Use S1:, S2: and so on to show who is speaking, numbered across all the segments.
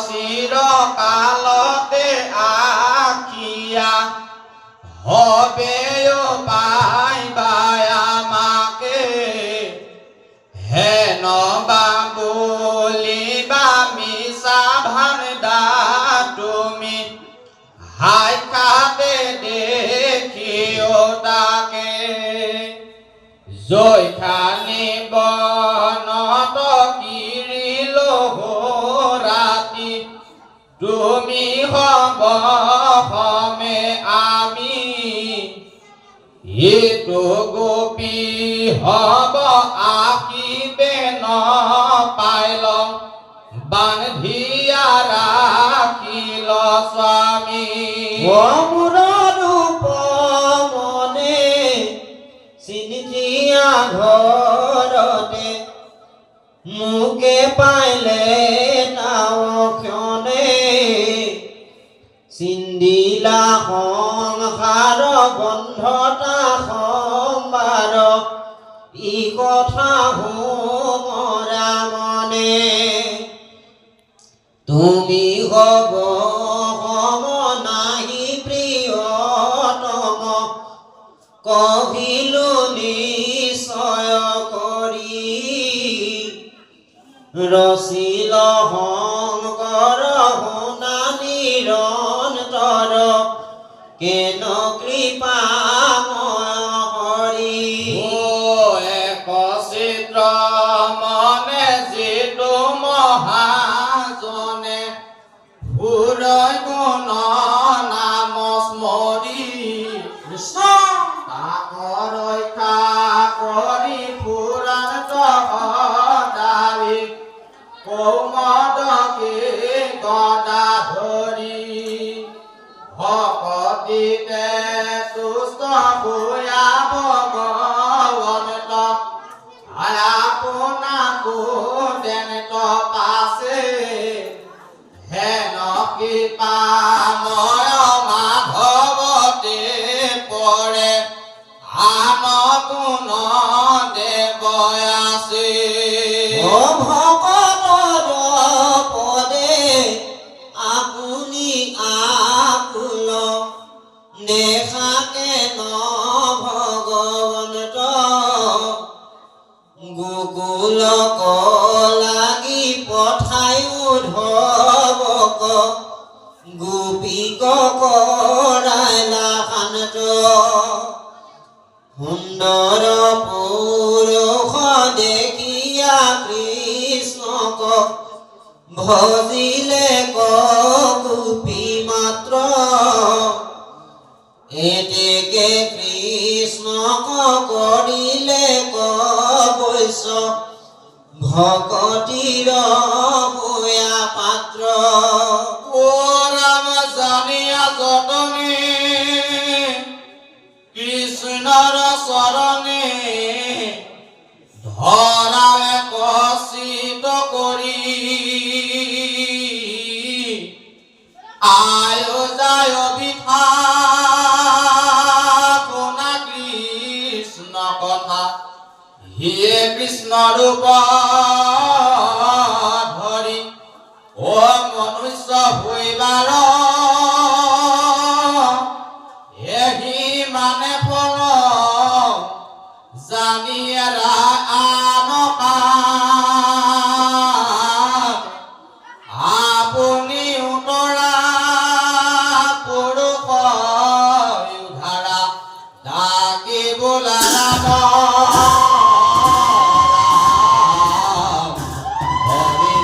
S1: চিরকালতে আখিয়া হবে পাইবাই আমাকে হেন বা বলিবা মিছা ভাণ্ডা তুমি হাই কাতে দেখিও তাকে জয়খানি বনত কিৰিল ৰাতি তুমি হব হমে আমি এইটো গোপী হব আকিবে ন পাইল বান্ধিয়া ৰাখিল স্বামী
S2: ৰূপ মনে চিন্তিয়া ঘৰতে মোকে পাইলে নাওক্ষণে চিন্দিলা সংসাৰ বন্ধতা সম্বাৰ ই কথা মৰা মনে তুমি হব হম নাহি প্ৰিয়তম কহিলো নিশ্চয় কৰি ৰচিল শংকৰ শুনা নিৰন্তৰ কেন কৃপা হৰি
S1: এক চিত্ৰ মনে যিটো মহাজনে সুৰয় গুণ নাম স্মৰি তাক ৰক্ষা কৰি পুৰাণ দাবী কৌমদকে গদা ধৰি ভকতিতে তুষ্ট ভূয়া ভগৱন্ত আপোনাকো দেনত পাছে হেন কৃপাময় মাধৱতে পৰে আন গুণ দেৱ আছে
S2: ভকতৰ পদে আপুনি আকুল নেখাকে ন ভগৱন্ত গোকুলক লাগি পঠায়ো ধৱক গোপীক কৰাইলা শান্ত সুন্দৰ পুৰুষ দেখিয়া কৃষ্ণক ভজিলে গোপী মাত্ৰ এতেকে কৃষ্ণক কৰিলে বৈশ্য ভকতিৰ ভূয়া পাত্ৰ
S1: ও ৰাম জানিয়া যতনে কৃষ্ণৰ চৰণে ধৰাৱে কচিত কৰি আয়ো যায় বিঠা শুনা কৃষ্ণ কথা হিয়ে কৃষ্ণ ৰূপ ধৰি ও মনুষ্য হৈবাৰ এহি মানে ফল জানিয়ে আনকা আপুনি উতৰা পুৰুষ উধাৰা ডাকি বোলা ৰাম হৰি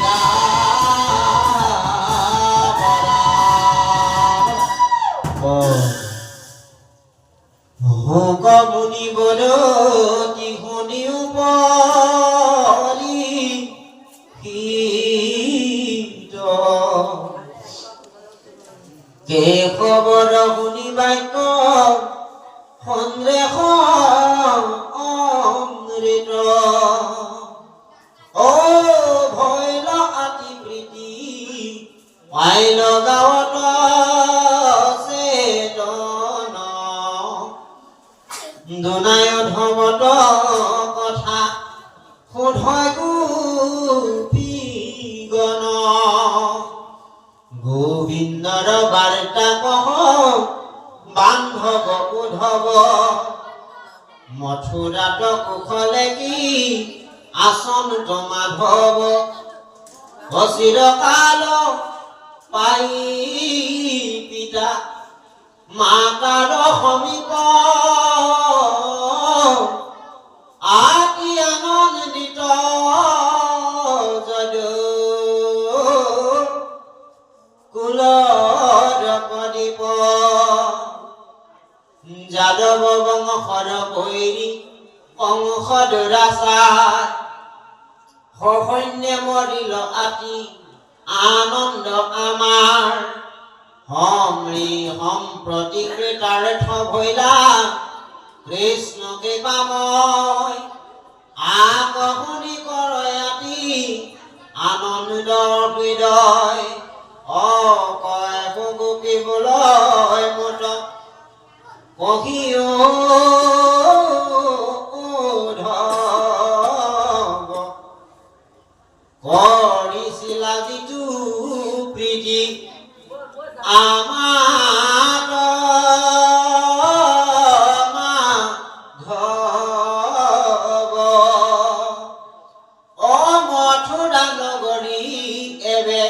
S2: ভোগ মুনিবৰতি শুনিও পৰি কেশৱৰ শুনি বাক্য সন্দেহ অমৃত ও ভৈল আতি প্ৰীতি পাইল গাঁৱত চেতন দুনায় ধৱত কথা সোধয় গোপীগণ গোবিন্দৰ বাৰ্তা কহ বান্ধৱ উদ্ধৱ মথুৰাত কুশলে কি আসন্ত মাধৱ অচিৰকাল পাই পিতা মাতাৰ সমীপ আতি আনন্দিত যদু কুলৰ প্ৰদীপ যাদৱ বংশৰ বৈৰী কংস দুৰাচাৰ সসৈন্যে মৰিল আতি আনন্দ আমাৰ হমৰি সম্প্ৰতি কৃতাৰ্থ ভৈলা কৃষ্ণকে পাময় আকহনি কৰে আতি আনন্দৰ হৃদয় অকয় গোপীবলৈ মোট কহিও উদ্ধৱ কৰিছিলা যিটো প্ৰীতি আমাৰ মাধৱ অ মথুৰা নগৰী এবে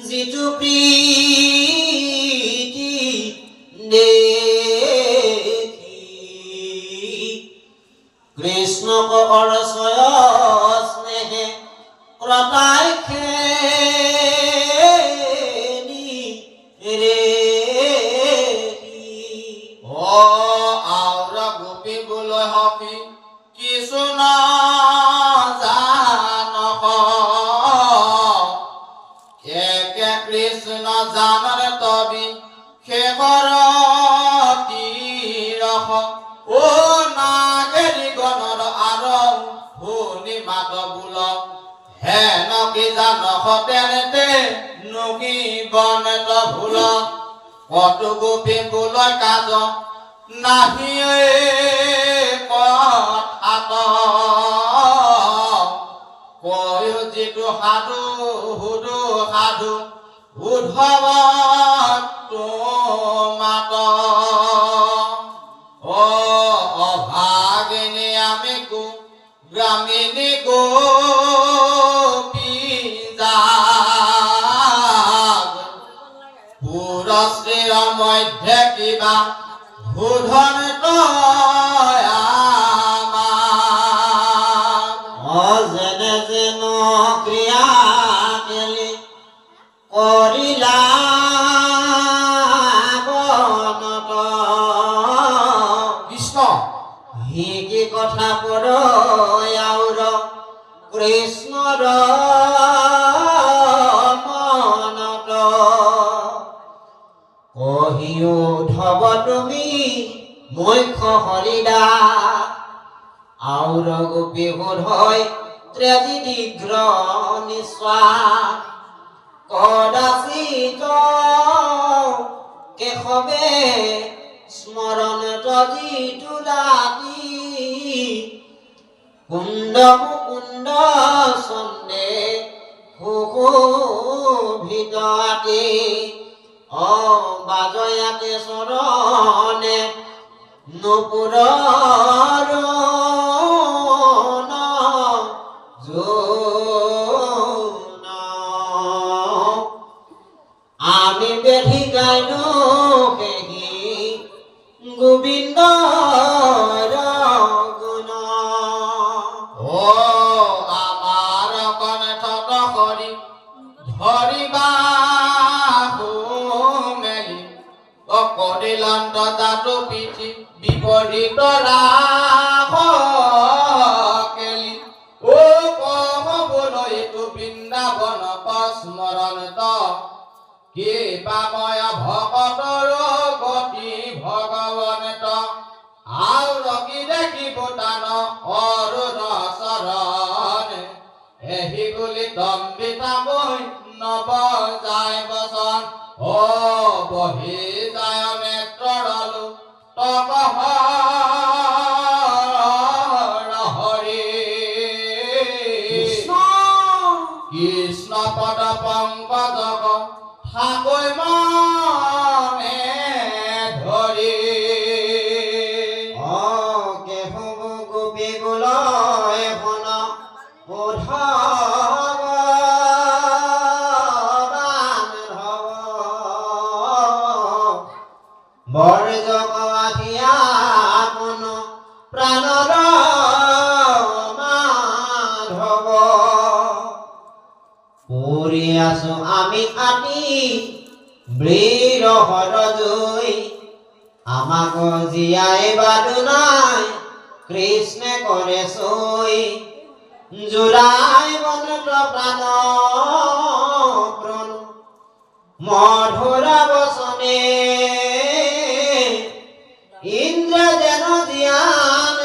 S2: যিটো প্ৰীতি দেখি কৃষ্ণক অৰচয় স্নেহে ক্ৰতাই খেলি ৰে
S1: অ আউৰ গোপীবলৈ হপি কিছু ন জানক একে কৃষ্ণ জানৰে তবি শেখৰ তীৰস ও নাগেৰি গণৰ আৰ শুনি মাত বোল হে নকি জানক তেনেতে নকি বনেত ভুল কত গোপী বোলৈ কাজ নাহি কথাত কয়ো যিটো সাধু সুধু সাধু উদ্ধৱ মাত অ অভাগিনী আমি গ্ৰামীণী গোপী যাগ পুৰশ্ৰীৰ মধ্যে কিবা শোধন তই আমাক
S2: যেনে যেন ক্ৰিয়া কেলি কৰিলা বনত
S1: কৃষ্ণ
S2: হি কি কথা পৰ আউৰ কৃষ্ণৰ মনত কহিও উদ্ধৱ তুমি মুখ্য হৰিদা আউৰ গোপী বোধয় ত্ৰেজি দীঘ্ৰ নিশ্বাস কদাচিত কেশৱে স্মৰণ তজি তুলাতি কুণ্ড মুকুণ্ড চন্দে সুশোভিতাতি অ বাজয়াতে চৰণে নুপুৰৰ আমি বেঠি গাইনো পেহি গোবিন্দ গুণ
S1: ও আমাৰ কণ্ঠত হৰি ধৰিবা মেলি অকদিলন্ত জাতু পিঠি বিপৰীত ৰাস কেলি ও কহবলৈ এইটো বৃন্দাবন স্মৰণত কৃপাময় ভকতৰ গতি ভগৱন্ত আউৰ কি দেখিব তান অৰুণ চৰণ এহি বুলি দম্বিতা বৈ নব যায় বচন অ বহি যায় নেত্ৰৰলো তক হৰি কৃষ্ণ পদ পংকজক ঠাকৈ
S2: বৰজক আখিয়া মন প্ৰাণৰ মাধৱ পৰি আছো আমি আতি বীৰ হৰজৈ আমাক জীয়াই বাদু নাই কৃষ্ণে কৰে চৈ জোৰাই বনত প্ৰাণ প্रण মধুৰ বচনে ইন্দ্ৰ যেন জ্ঞান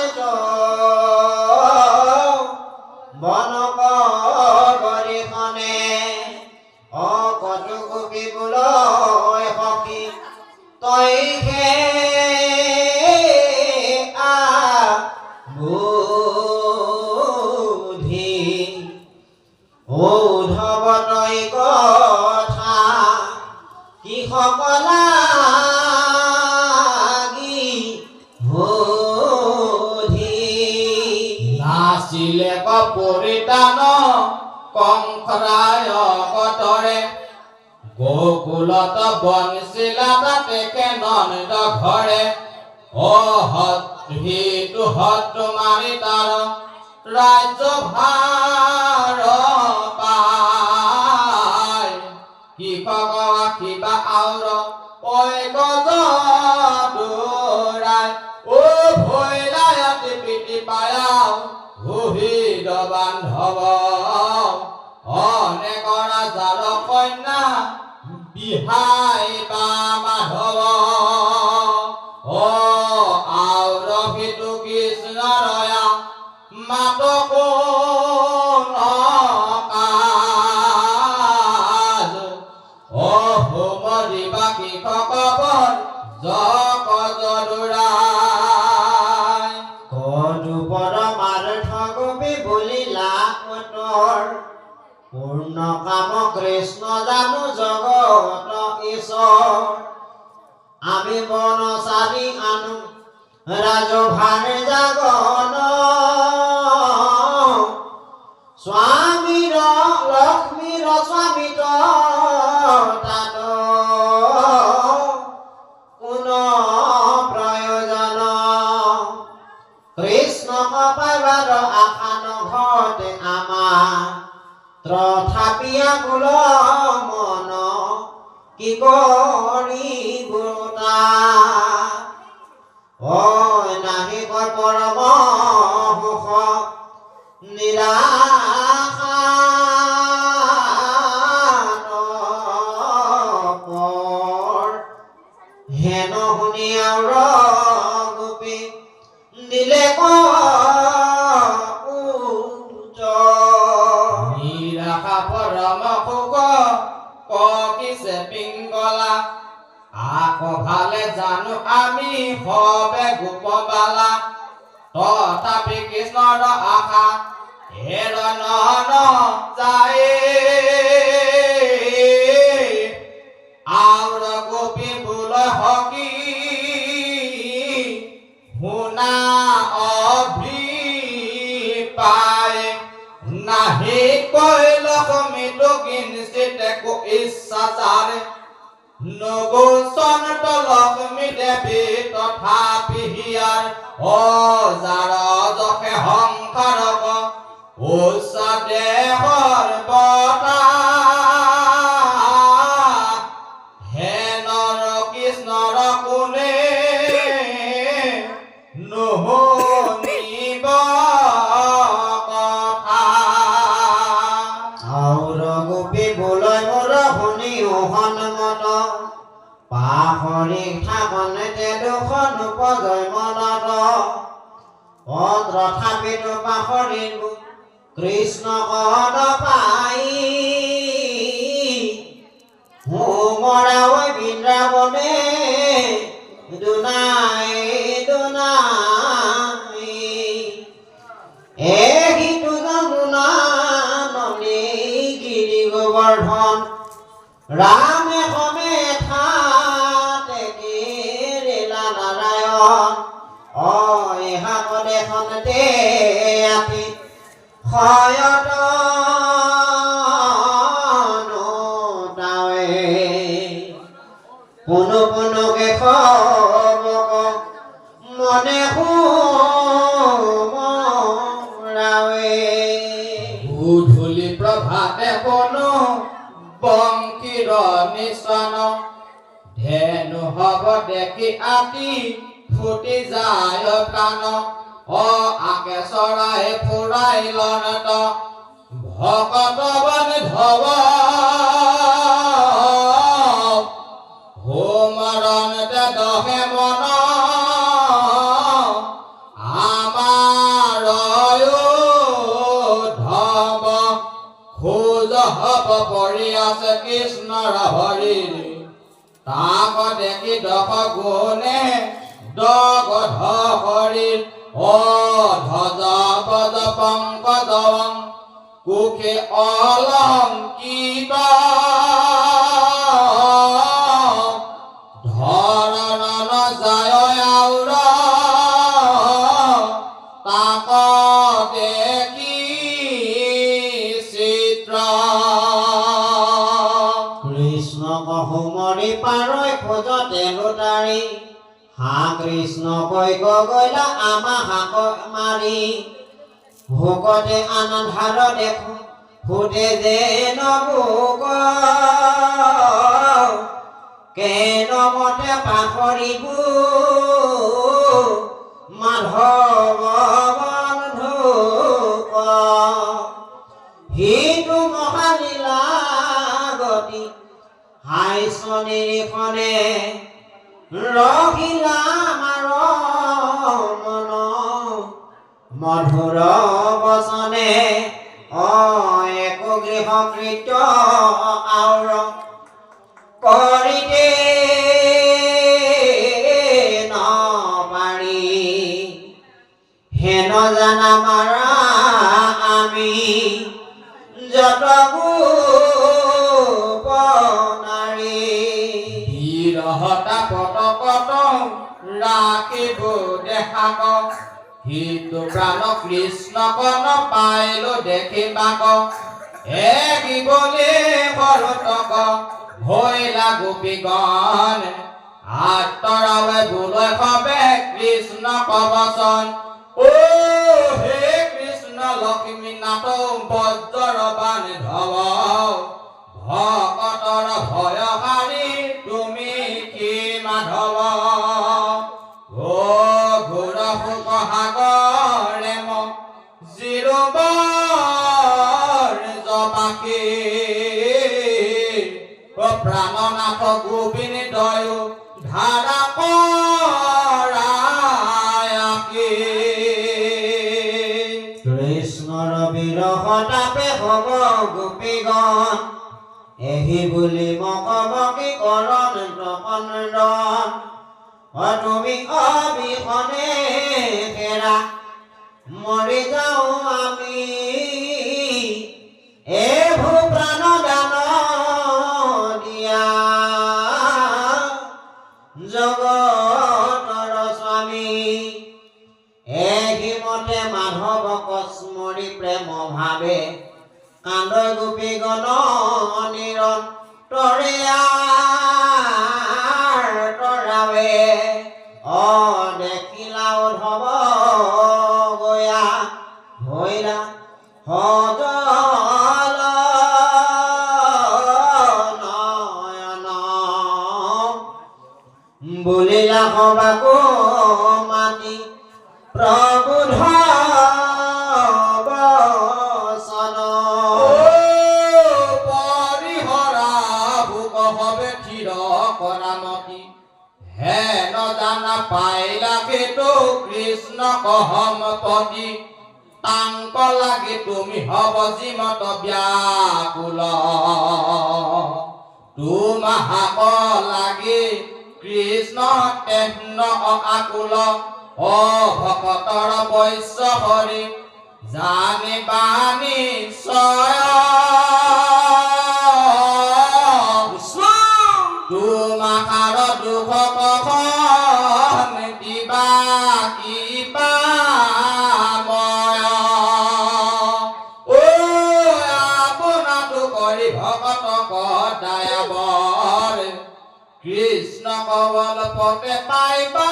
S2: বনক গৰিখনে কটু গোপী বোলয় সখী তই বুধি ঔধৱ তই কথা কি সকলা
S1: নাছিলে পৰিতান কংসৰায় কতৰে গোকুলত বনশিলা তাতে নন্দ ঘৰে হিতু হত মাৰি তাৰ ৰাজ্য ভাৰ পায় কৃষক কিবা আউৰ ঐ গজ দৌৰাই ও ভৈৰায়তি পিতি পায়াও ভূহিদ বান্ধৱ অনেকৰ যাৰ কন্যা বিহাই বা মাধৱ আউৰ ভিতু কৃষ্ণ ৰয়া মাত কাজ হোমৰি বা কৃষক জক জৰুৰাই
S2: কদু পৰমাৰ্থ গোপী বুলিলা উত্তৰ পূৰ্ণ কাম কৃষ্ণ জানো জগত ঈশ্বৰ আমি বনচাৰী আনো ৰাজভাৰ জাগন স্বামীৰ লক্ষ্মীৰ স্বামীত তাত কোন প্ৰয়োজন কৃষ্ণক পাইবাৰ আশা নঘটে আমাৰ তথাপি আকুল মন কি কৰিব নাহি কয় পৰম সুখ নিৰাশা হেন শুনি আউৰ গোপী দিলে
S1: নিৰাশা পৰম সুখ কিছে পিংগলা আকৌ ভালে জানো আমি হবে গোপবালা তথাপি কৃষ্ণৰ আশা হেৰ নন যায় আউৰ গোপী বোলয় সখী শুনা অভিপায় নাহি কৈল সমিত কিঞ্চিত একো ইচ্ছা যাৰে নগোচন লক্ষ্মী দেৱী তথাপি হিয়াৰ যাৰ যশে সংসাৰক উচ্চ দেহৰ বতা হেনৰ কৃষ্ণৰ কোনে নুশুনিব কথা
S2: আউৰ গোপী বোলয় মোৰ শুনি সন্মত পাহৰি থাকোঁতে দুখন উপজয় মনত তথাপিতো পাহৰিলো কৃষ্ণ কদ পাই মৰা বৃন্দাবনে দুনাই দুনাই সিটো যমুনা নদী গিৰি গোবৰ্ধন ৰামে সমেত নাৰায়ণ এহাতে আতি ক্ষয়ত পুনু পুনুকে খবক মনে সুমৰাৱে
S1: গধূলি প্ৰভাতে কোনো বংশীৰ নিচন ধেনু হব দেখি আতি ফুটি যায় প্ৰাণ আকে চৰাই ফুৰাই লনত ভকত বান্ধৱ হোমৰণতে দহে মন আমাৰ ধৱ খোজ হব পৰি আছে কৃষ্ণৰ হৰিৰ তাক দেখি দশ গুণে দগধ হৰিৰ ধ্বজ পদ পংকজ কুখে অলংকিত ধৰণ যায় আউৰ তাক দেখি চিত্ৰ
S2: কৃষ্ণক সুমৰি পাৰৈ খোজতে লুটাৰি হা কৃষ্ণ কৈ গৈলা আমা হাক মাৰি ভোকতে আনন্ধাৰ দেখো ফুটে যে নবুক কেনমতে পাখৰিব মাধৱ বন্ধুক হিতু মহালীলা গতি হাইছ নিৰীখনে ৰহিলা আমাৰ মন মধুৰ বচনে এক গৃহ কৃত্য আউৰ কৰিতে নপাৰি হেন জানা মাৰা আমি যত নাৰী
S1: বিৰহতা পটকত ৰাখিব দেখাক হিতু প্ৰাণ কৃষ্ণক পাইলো দেখিবাক একিবলে ভৰতক হৈলা গোপীগণ আঁতৰাৱে বোলৈ সবে কৃষ্ণ কবচন হে কৃষ্ণ লক্ষ্মী নাথ বজ্ৰ বান্ধৱ ভকতৰ ভয়হাৰী তুমি কি মাধৱ ঘোৰ শোক সাগৰে জিৰবৰ জবাসী প্ৰাণনাথ গোবিন্দয় ধাৰা কৰায়াসী
S2: কৃষ্ণৰ বিৰহ তাপে হব গোপীগণ এহি বুলি মকমকি কৰণ তপনৰণ তুমি অবিহনে হেৰা মৰি যাওঁ আমি ভূ প্ৰাণ দান দিয়া জগতৰ স্বামী এহিমতে মাধৱক স্মৰি প্ৰেম ভাৱে কান্দয় গোপীগণ নিৰন্তৰে তৰাৱে দেখিলা উদ্ধৱ গয়া হৈলা সজল নয়ন বুলিলা সবাকো মাতি প্ৰবোধ বচন
S1: পৰিহৰা ভোক হবে থিৰ কৰামতি হেন জানা পাইলা সেইটো কৃষ্ণ কহম পতি তাংক লাগি তুমি হব যিমত ব্যাকুল তোমাহাক লাগি কৃষ্ণ তেহ্ন আকুল ভকতৰ বৈশ্য হৰি জানি বাণী তোমাহাৰ দুখ কখন দিবা কিবা আপোনাতো কৰি ভকতক দায়াবৰ কৃষ্ণ কবল পতে পাইবা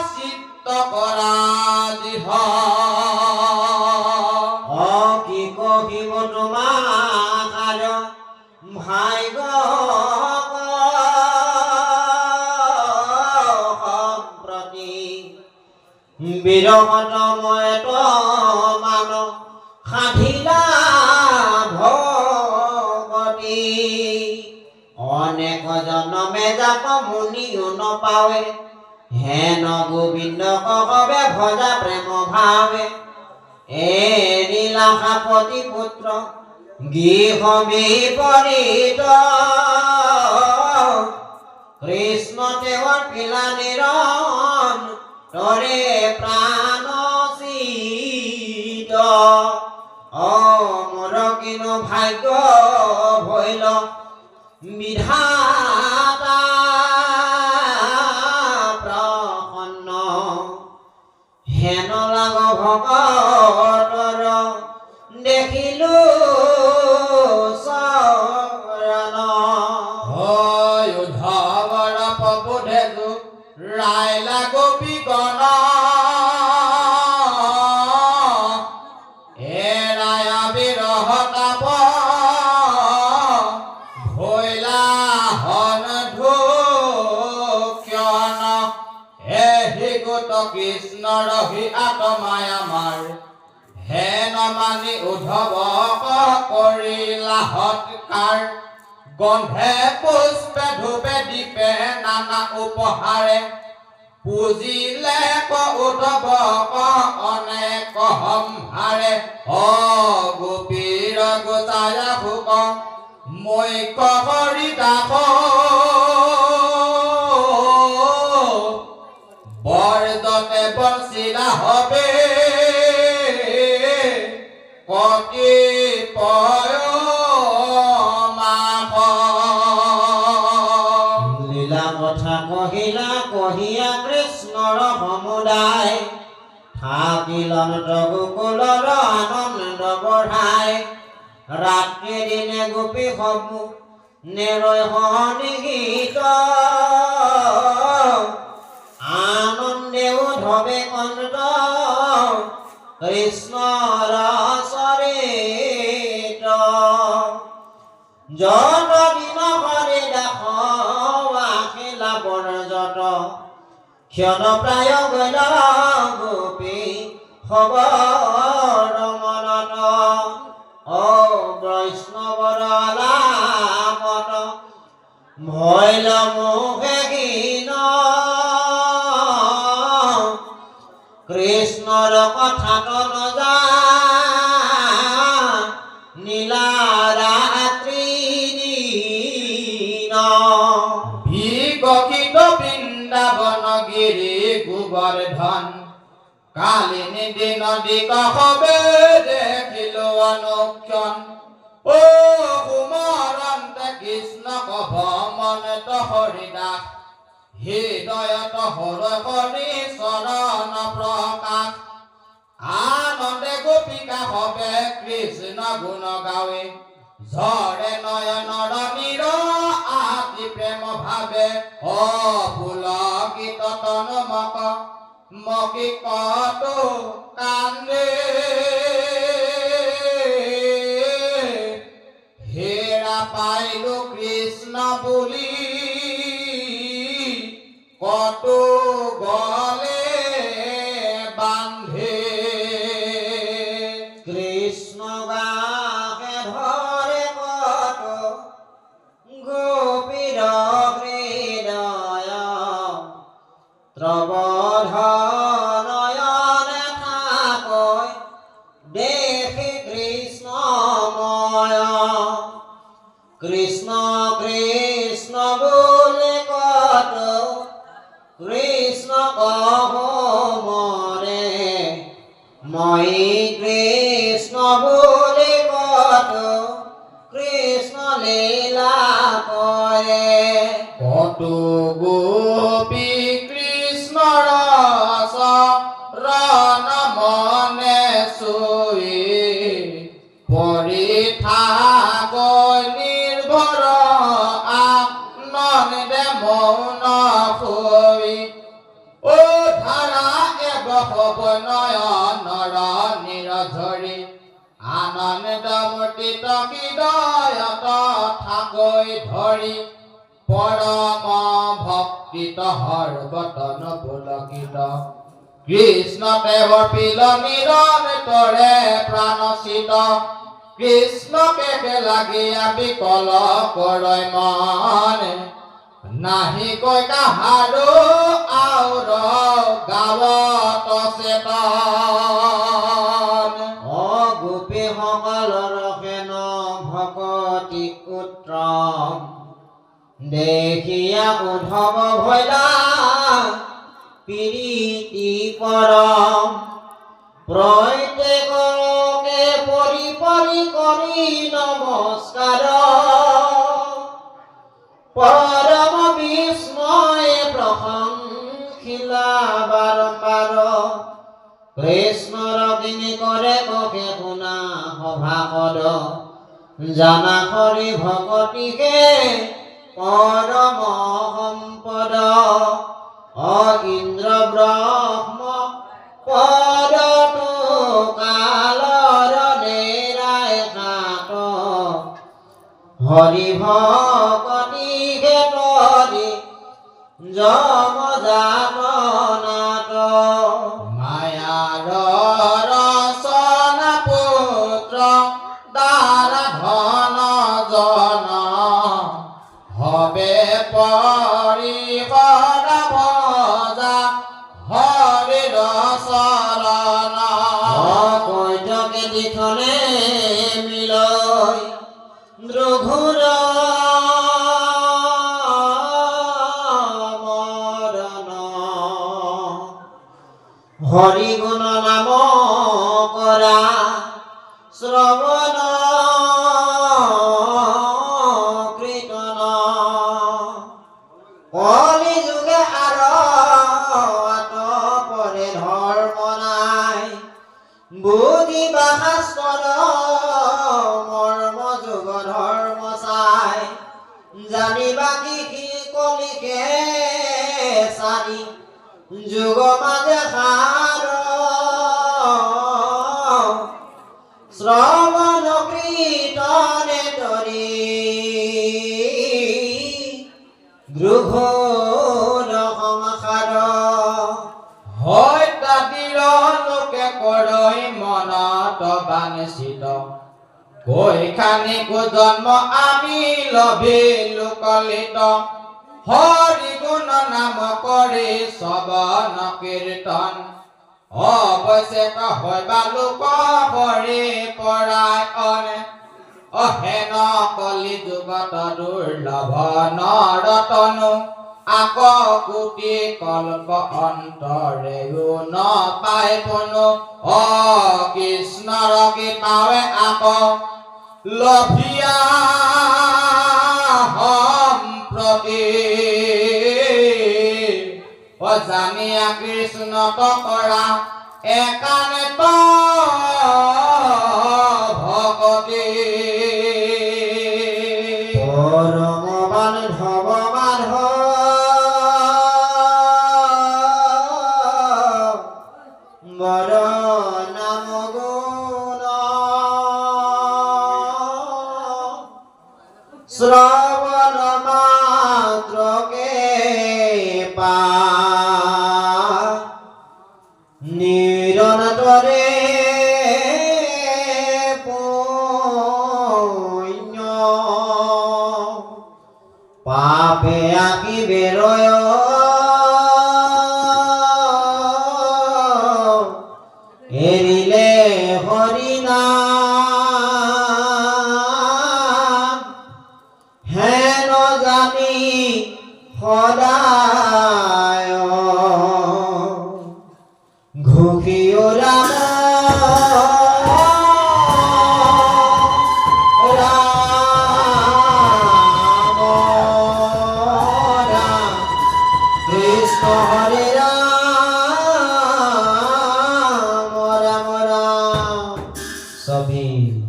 S1: চিত্ত কৰা যিহ
S2: কি কহিব তোমাক আৰু ভাগ্য সম্প্ৰতি বিৰহত ময়ত মান সাধিলা ভগতি অনেক জনমে যাক মুনিও নপাৱে হেন গোবিন্দ কবে ভজা প্ৰেম ভাৱে নীলাসাপতি পুত্ৰ গৃহ বিপৰীত কৃষ্ণ তেওঁৰ পিলা নিৰণ তৰে প্ৰাণ চিত মোৰ কিনো ভাগ্য ভৈল বিধাতা প্ৰসন্ন হেন লাগ ভকতৰ দেখিলো চৰণ
S1: হয় উদ্ধৱৰ প্ৰবোধেজু ৰাইলা গোপীগণ এৰায়া বিৰহ তাপ ভৈলা হন ধূক্ষণ এহি গোট কৃষ্ণ ৰহি আত্মাই আমাৰ হেন মানি উদ্ধৱক কৰিলা সৎকাৰ গন্ধে পুষ্পে ধূপে দীপে নানা উপহাৰে পুজিলে উদ্ধৱক অনেক সম্ভাৰে গোপীৰ গোচায়া ভোক মৈক হৰি দাস বৰদতে বঞ্চিলা হবে কতিপয় মাস
S2: লীলা কথা কহিলা কহিয়া কৃষ্ণৰ সমুদায় থাকিলন গোকুলৰ আনন্দ বঢ়াই ৰাত্ৰি দিনে গোপী সমূহ নেৰৈ সনিহিত আনন্দে উদ্ধৱে কন্ত কৃষ্ণৰ চৰিত যত দিন হৰি দাস আখিলা বৰজত ক্ষণ প্ৰায় গল গোপী খবৰ মনত বৈষ্ণৱৰ লাভত ভৈল মুখে হীন কৃষ্ণৰ কথাত নজা নীলা ৰাত্ৰি দিন
S1: বিকশিত বৃন্দাবন গিৰি গোবৰ্ধন কালিনী দিন দিকবে দেখিলো অনুক্ষণ সুমৰন্তে কৃষ্ণ কভ মনত হৰিদাস হৃদয়ত হৰি চৰণ প্ৰকাশ আনন্দে গোপিকা হবে কৃষ্ণ গুণ গাৱে ঝৰে নয়নৰ নীৰ আতি প্ৰেম ভাবে পুলকিত তনু মকি কতো কান্দে হেৰা পাইলো কৃষ্ণ বুলি কতো গলে বান্ধে
S2: কৃষ্ণ গাকে ধৰে কতো গোপীৰ হৃদয় ত্ৰবধনয়নে থাকৈ দেখি কৃষ্ণময় কৃষ্ণ কৃষ্ণ বুলি কতো কৃষ্ণ কহ মৰে মই কৃষ্ণ বুলি কতো কৃষ্ণ লীলা কৰে
S1: কতো গোপী কৃষ্ণৰ চৰণ মনে চুই পৰি থাকৈ নিৰ্ভৰ আনন্দে থাকৈ ধৰি পৰম ভক্তিত সৰ্বতন পুলকিত কৃষ্ণ দেৱৰ পিল মিৰণ তৰে প্ৰাণচিত কৃষ্ণকে লাগিয়া বিকল কৰয় মনে নাহি কৈ কাহাৰো আউৰ গাৱত চেতন
S2: গোপী সকলৰ হেন ভকতি উত্তম দেখিয়া উদ্ধৱ ভৈলা প্ৰীতি পৰম প্ৰত্যেককে পৰি পৰি কৰি নমস্কাৰ পৰম বিস্ময়ে প্ৰশংসিলা বাৰম্বাৰ কৃষ্ণৰ কিনি কৰে ককে শুনা সভাসদ জানা হৰি ভকতিকে পৰম সম্পদ ইন্দ্ৰ ব্ৰহ্ম পদটো কালৰ নেৰাই কাট হৰি ভকতিকে তৰি যম জাত নাট
S1: মায়াৰ ৰচনা পুত্ৰ দ্বাৰা ধন জন হবে পৰিকৰ ভজা হৰিৰ চৰণ
S2: কৈতকে দিখনে মিলয় দ্ৰুঘুৰ মৰণ হৰি গুণ নাম কৰা শ্ৰৱণ কীৰ্তন কলি যুগে পৰে ধৰ্ম নাই বুজিবা শাস্ত্ৰ মৰ্ম যুগ ধৰ্ম চাই জানিবা কি কলিকে চাৰি যুগ মাজে সাৰ শ্ৰৱণ কীৰ্তনে তৰি দ্ৰুঘোৰ সংসাৰ
S1: হত্যাতিৰ লোকে কৰৈ মনত বাঞ্ছিত কৈ খানি জন্ম আমি লভিলো কলিত হৰি গুণ নাম কৰি শ্ৰৱণ কীৰ্তন অৱশ্যেক হৈবা লোক পৰি পৰায়ণ অহেন কলি যুগত দুৰ্লভ নৰতনু আক কোটি কল্প অন্তৰেও নাপায় কোনো কৃষ্ণৰ কৃপাৱে আক লভিয়া সম্প্ৰতি জানিয়া কৃষ্ণক কৰা একান্ত ভকতি
S2: পৰম বান্ধৱ মাধৱ বৰ নাম গুণ শ্ৰৱণ মাত্ৰকে পা নিৰন্তৰে পুণ্য পাপে আকি বেৰয় এৰিলে হৰিনাম হেন জানি সদায় ঘুষিও ৰাম ৰাম ৰাম কৃষ্ণ হৰে ৰাম ৰাম ৰাম সবেই